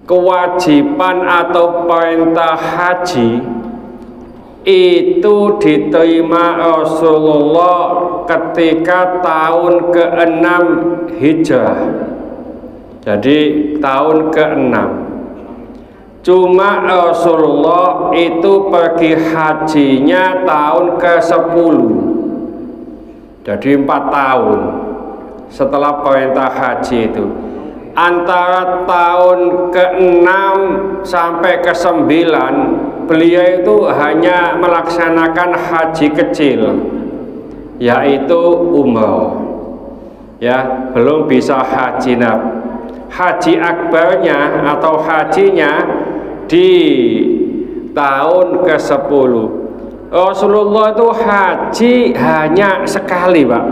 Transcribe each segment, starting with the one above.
kewajiban atau perintah haji itu diterima Rasulullah ketika tahun ke-6 Hijrah. Jadi tahun ke-6. Cuma Rasulullah itu pergi hajinya tahun ke-10. Jadi 4 tahun setelah perintah haji itu. Antara tahun ke-6 sampai ke-9 beliau itu hanya melaksanakan haji kecil, yaitu umroh. Ya, belum bisa haji haji akbarnya atau hajinya di tahun ke-10. Rasulullah itu haji hanya sekali, Pak.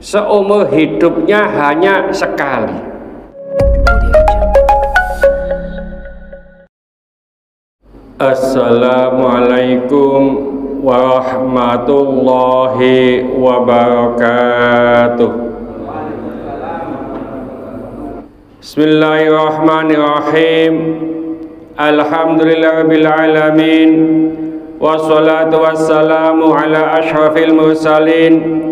Seumur hidupnya hanya sekali. Assalamualaikum warahmatullahi wabarakatuh. Bismillahirrahmanirrahim. Alhamdulillahirabbil alamin. Wassalatu wassalamu ala asyrafil mursalin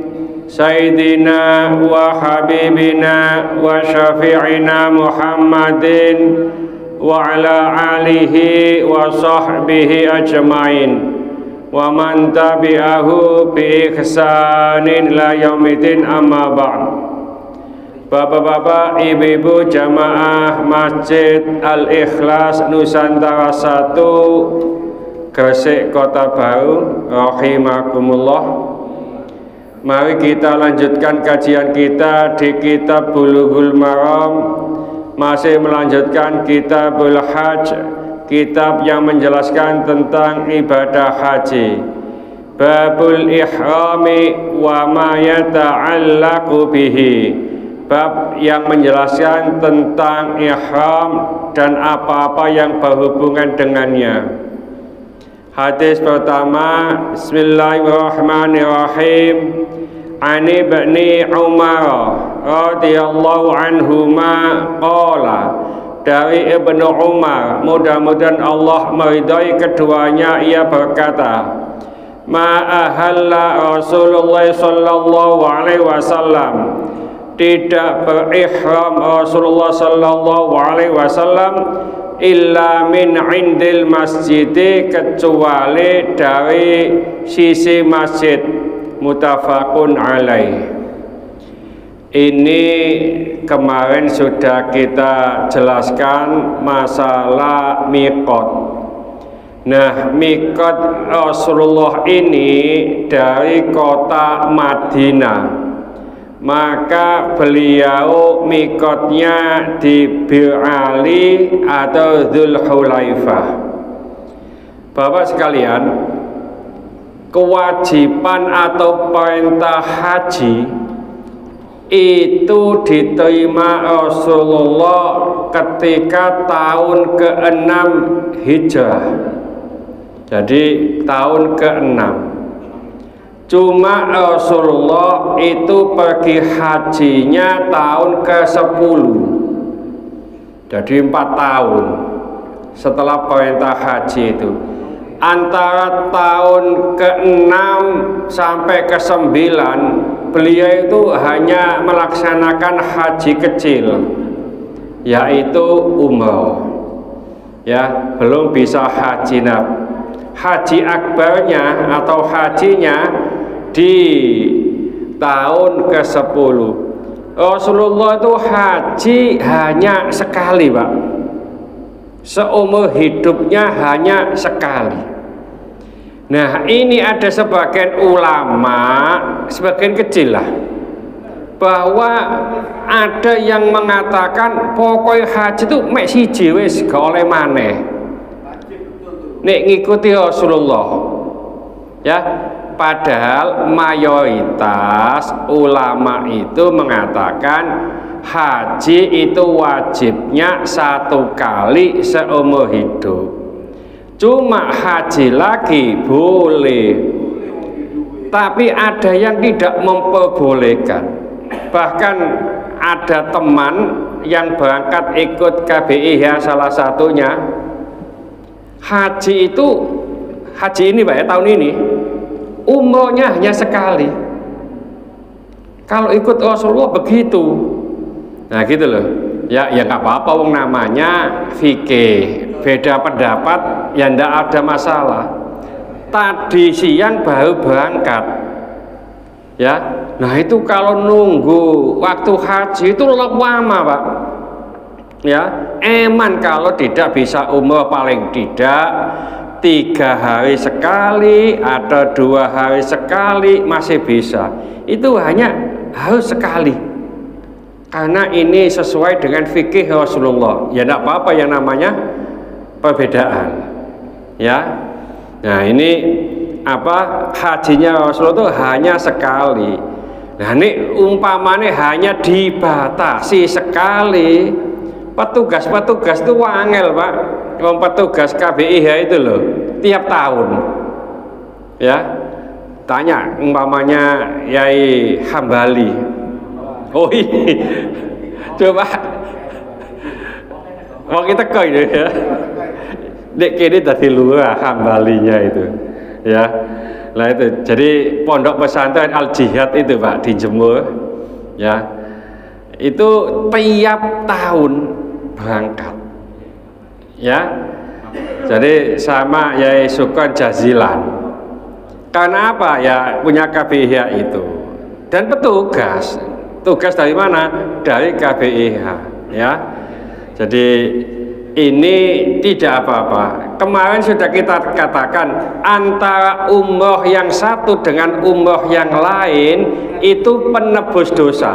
Sayyidina wa habibina wa syafi'ina Muhammadin wa ala alihi wa sahbihi ajma'in wa man tabi'ahu bi ihsanin la yaumidin, amma ba'd. Bapak-bapak, ibu-ibu jamaah Masjid Al-Ikhlas Nusantara 1 Gresik Kota Baru, rahimakumullah. Mari kita lanjutkan kajian kita di kitab Bulughul Maram, masih melanjutkan kitabul hajj, kitab yang menjelaskan tentang ibadah haji. Babul ihrami wa ma yata'allaqu bihi, bab yang menjelaskan tentang ihram dan apa-apa yang berhubungan dengannya. Hadis pertama, bismillahirrahmanirrahim. Ani ibni Umar radhiyallahu anhuma qala, dari Ibnu Umar, mudah-mudahan Allah meridai keduanya, ia berkata, ma ahalla Rasulullah sallallahu alaihi wasallam, tidak berihram Rasulullah sallallahu alaihi wasallam illa min indil masjid, kecuali dari sisi masjid. Muttafaqun alaih. Ini kemarin sudah kita jelaskan masalah miqat. Nah, miqat Rasulullah ini dari kota Madinah, maka beliau miqatnya di Bir Ali atau Dzul Hulaifah. Bapak sekalian, kewajiban atau perintah haji itu diterima Rasulullah ketika tahun ke-6 Hijrah. Jadi tahun ke-6. Cuma Rasulullah itu pergi hajinya tahun ke-10. Jadi 4 tahun setelah perintah haji itu. Antara tahun ke-6 sampai ke-9 beliau itu hanya melaksanakan haji kecil, yaitu umroh. Ya, belum bisa haji haji akbarnya atau hajinya di tahun ke-10. Rasulullah itu haji hanya sekali, Pak. Seumur hidupnya hanya sekali. Nah, ini ada sebagian ulama, sebagian kecil lah, bahwa ada yang mengatakan pokoknya haji itu mek siji wis gak oleh maneh nek ngikuti Rasulullah. Ya, padahal mayoritas ulama itu mengatakan haji itu wajibnya 1 kali seumur hidup. Cuma haji lagi boleh, tapi ada yang tidak memperbolehkan. Bahkan ada teman yang berangkat ikut KBIH salah satunya, haji itu, haji ini Pak ya, tahun ini umrohnya hanya sekali. Kalau ikut Rasulullah begitu. Nah gitu loh. Ya nggak apa-apa, wong namanya fikih, beda pendapat ya ndak ada masalah. Tadi siang baru berangkat. Ya. Nah itu kalau nunggu waktu haji itu lama Pak. Ya, eman kalau tidak bisa umroh paling tidak 3 hari sekali atau 2 hari sekali masih bisa. Itu hanya harus sekali. Karena ini sesuai dengan fikih Rasulullah. Ya tidak apa-apa yang namanya perbedaan. Ya. Nah, ini apa hajinya Rasulullah itu hanya sekali. Nah, ini umpamanya hanya dibatasi sekali. Petugas-petugas itu wangel Pak. Petugas KBIH itu loh, tiap tahun. Ya. Tanya umpamanya Yai Hambali. Oh iya. Coba. Mau kita koi deh ya. Dek kini tadi luar Hambalinya itu. Ya. Nah itu. Jadi pondok pesantren Al Jihad itu Pak di Jember. Ya. Itu tiap tahun berangkat. Ya. Jadi sama Yai Sukon Jazilan. Karena apa? Ya punya KBIH itu. Dan petugas. Tugas dari mana? Dari KBIH. Ya. Jadi ini tidak apa-apa. Kemarin sudah kita katakan antara umroh yang satu dengan umroh yang lain itu penebus dosa.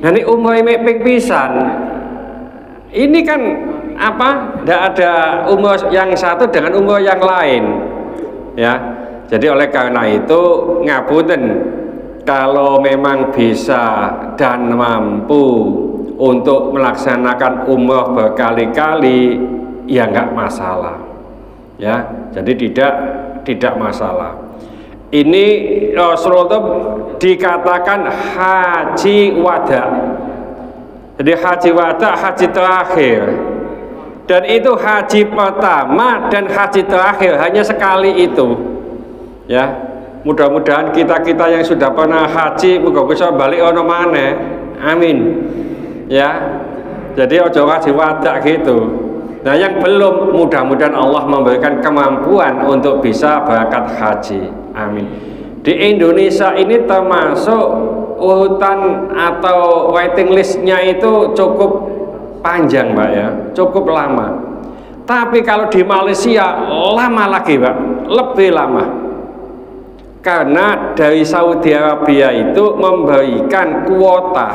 Nah ini umroh yang pisan. Ini kan apa? Tidak ada umroh yang satu dengan umroh yang lain. Ya. Jadi oleh karena itu ngapunten, kalau memang bisa dan mampu untuk melaksanakan umroh berkali-kali ya nggak masalah. Ya. Jadi tidak masalah. Ini Rasulullah dikatakan haji wada. Jadi haji wada, haji terakhir. Dan itu haji pertama dan haji terakhir hanya sekali itu. Ya, mudah-mudahan kita yang sudah pernah haji muga bisa balik ono maneh. Amin. Ya. Jadi ojo haji wada gitu. Nah, yang belum mudah-mudahan Allah memberikan kemampuan untuk bisa berangkat haji. Amin. Di Indonesia ini termasuk urutan atau waiting listnya itu cukup panjang Pak ya, cukup lama. Tapi kalau di Malaysia lama lagi Pak, lebih lama. Karena dari Saudi Arabia itu memberikan kuota,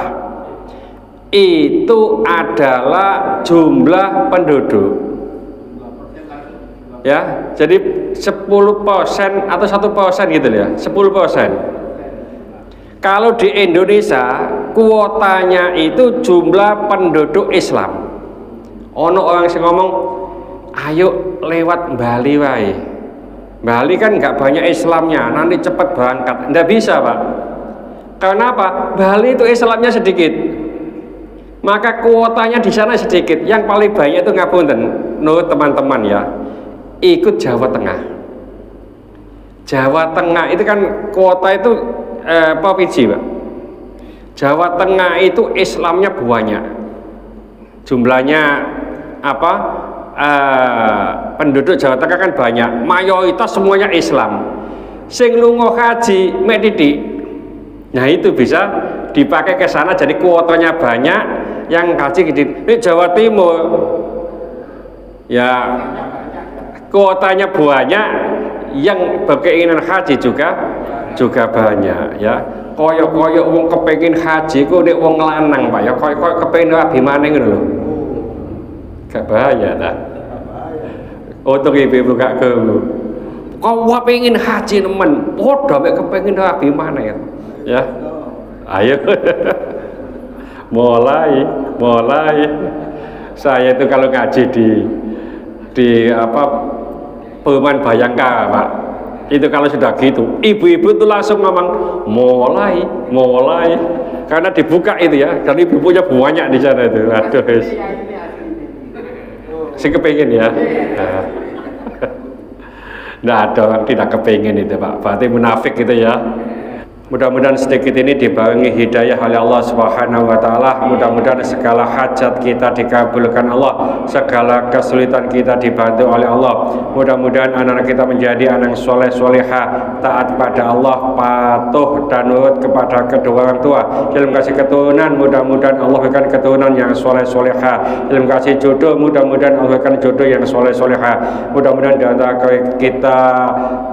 itu adalah jumlah penduduk. Ya, jadi 10% atau 1% gitu ya, 10%. Kalau di Indonesia kuotanya itu jumlah penduduk Islam. Ono orang yang ngomong, ayo lewat Bali wae. Bali kan nggak banyak Islamnya, nanti cepat berangkat. Nggak bisa Pak. Karena apa? Bali itu Islamnya sedikit, maka kuotanya di sana sedikit. Yang paling banyak itu ngapunten, menurut teman-teman ya, ikut Jawa Tengah. Jawa Tengah itu kan kuota itu provinsi Pak. Jawa Tengah itu Islamnya banyak, jumlahnya apa? Penduduk Jawa Tengah kan banyak, mayoritas semuanya Islam. Sing lunga haji mek titik. Nah itu bisa dipakai ke sana, jadi kuotanya banyak, yang haji gede. Ini Jawa Timur ya kuotanya banyak, yang berkeinginan haji juga banyak ya. Koyok-koyok wong kepengin haji ku nek wong lanang Pak ya, koyok kepengin rabi maning ngono lho. Gak bahaya ta? Untuk ibu-ibu gak gelu. Kau pengen haji nemen, padha mek kepengin rabi maning ya. Ayo. mulai. Saya itu kalau ngaji di apa Perumahan Bayangkara Pak, itu kalau sudah gitu ibu-ibu itu langsung ngomong mulai karena dibuka itu ya, dan ibu-ibunya banyak di sana itu. Aduh, saya kepingin ya. Nah, ada orang tidak kepingin itu Pak, berarti munafik gitu ya. Mudah-mudahan sedikit ini dibarengi hidayah oleh Allah Subhanahu wa taala. Mudah-mudahan segala hajat kita dikabulkan Allah, segala kesulitan kita dibantu oleh Allah. Mudah-mudahan anak-anak kita menjadi anak soleh solehah, taat pada Allah, patuh dan nurut kepada kedua orang tua. Dalam kasih keturunan, mudah-mudahan Allah berikan keturunan yang soleh solehah. Dalam kasih jodoh, mudah-mudahan Allah berikan jodoh yang soleh solehah. Mudah-mudahan di antara kita,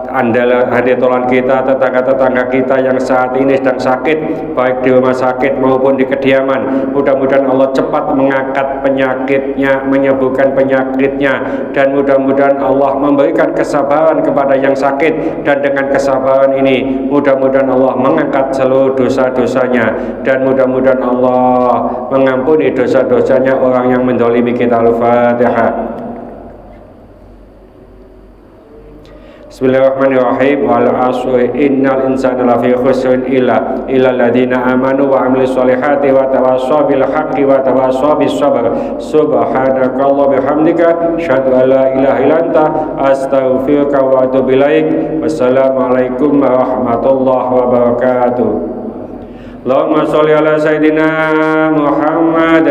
andal hadiah tolong kita, tetangga-tetangga kita yang saat ini sedang sakit, baik di rumah sakit maupun di kediaman, mudah-mudahan Allah cepat mengangkat penyakitnya, menyembuhkan penyakitnya, dan mudah-mudahan Allah memberikan kesabaran kepada yang sakit, dan dengan kesabaran ini mudah-mudahan Allah mengangkat seluruh dosa-dosanya, dan mudah-mudahan Allah mengampuni dosa-dosanya orang yang mendolimi kita. Al-Fatihah. Bismillahirrahmanirrahim. Wal asri innal insana lafi khusrin illa alladziina amanu wa 'amilus solihati wa tawassaw bil haqqi wa tawassaw bis sabr. Subhanakallahumma bihamdika asyhadu an la ilaha illa anta astaghfiruka wa atubu ilaik. Wassalamualaikum warahmatullahi wabarakatuh. Allahumma sholli ala sayidina Muhammad